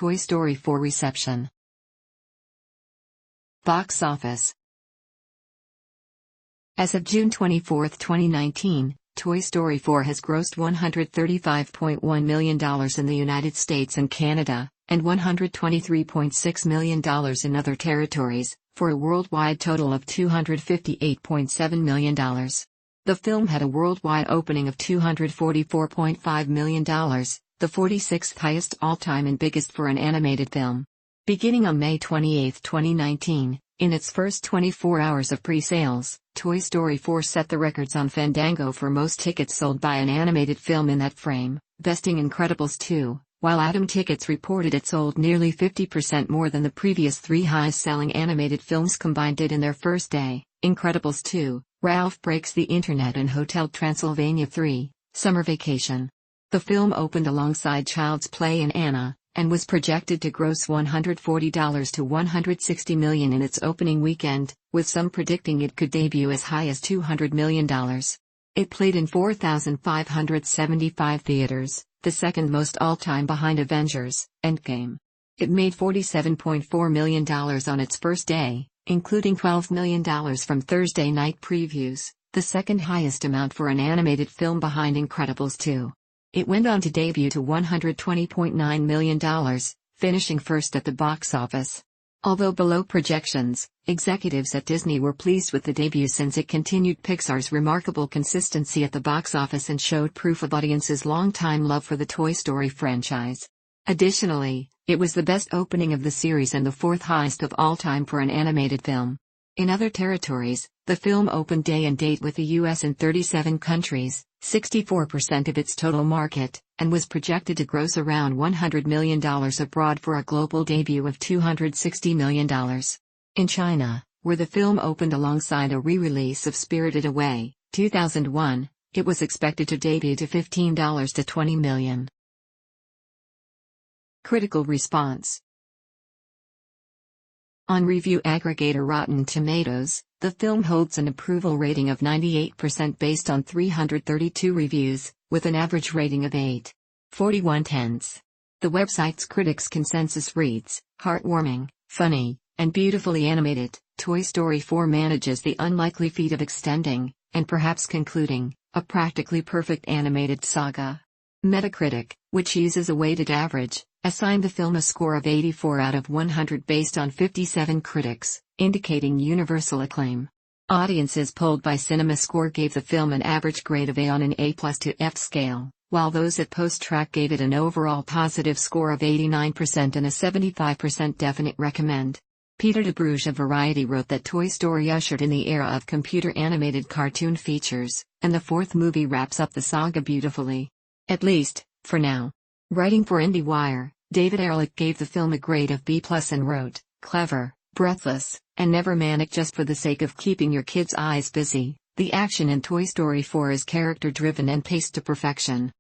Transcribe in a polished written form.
Toy Story 4 reception. Box office. As of June 24, 2019, Toy Story 4 has grossed $135.1 million in the United States and Canada, and $123.6 million in other territories, for a worldwide total of $258.7 million. The film had a worldwide opening of $244.5 million, the 46th highest all-time and biggest for an animated film. Beginning on May 28, 2019, in its first 24 hours of pre-sales, Toy Story 4 set the records on Fandango for most tickets sold by an animated film in that frame, besting Incredibles 2, while Atom Tickets reported it sold nearly 50% more than the previous three highest-selling animated films combined did in their first day, Incredibles 2, Ralph Breaks the Internet and Hotel Transylvania 3, Summer Vacation. The film opened alongside Child's Play and Anna, and was projected to gross $140 to $160 million in its opening weekend, with some predicting it could debut as high as $200 million. It played in 4,575 theaters, the second most all-time behind Avengers: Endgame. It made $47.4 million on its first day, including $12 million from Thursday night previews, the second highest amount for an animated film behind Incredibles 2. It went on to debut to $120.9 million, finishing first at the box office. Although below projections, executives at Disney were pleased with the debut since it continued Pixar's remarkable consistency at the box office and showed proof of audiences' longtime love for the Toy Story franchise. Additionally, it was the best opening of the series and the fourth highest of all time for an animated film. In other territories, the film opened day and date with the U.S. in 37 countries, 64% of its total market, and was projected to gross around $100 million abroad for a global debut of $260 million. In China, where the film opened alongside a re-release of Spirited Away, 2001, it was expected to debut to $15 to $20 million. Critical response. On review aggregator Rotten Tomatoes, the film holds an approval rating of 98% based on 332 reviews, with an average rating of 8.41. The website's critics' consensus reads, "Heartwarming, funny, and beautifully animated, Toy Story 4 manages the unlikely feat of extending, and perhaps concluding, a practically perfect animated saga." Metacritic, which uses a weighted average, assigned the film a score of 84 out of 100 based on 57 critics, indicating universal acclaim. Audiences polled by CinemaScore gave the film an average grade of A on an A+ to F scale, while those at PostTrack gave it an overall positive score of 89% and a 75% definite recommend. Peter DeBruge of Variety wrote that Toy Story ushered in the era of computer-animated cartoon features, and the fourth movie wraps up the saga beautifully. At least, for now. Writing for IndieWire, David Ehrlich gave the film a grade of B+ and wrote, "Clever, breathless, and never manic just for the sake of keeping your kids' eyes busy. The action in Toy Story 4 is character-driven and paced to perfection.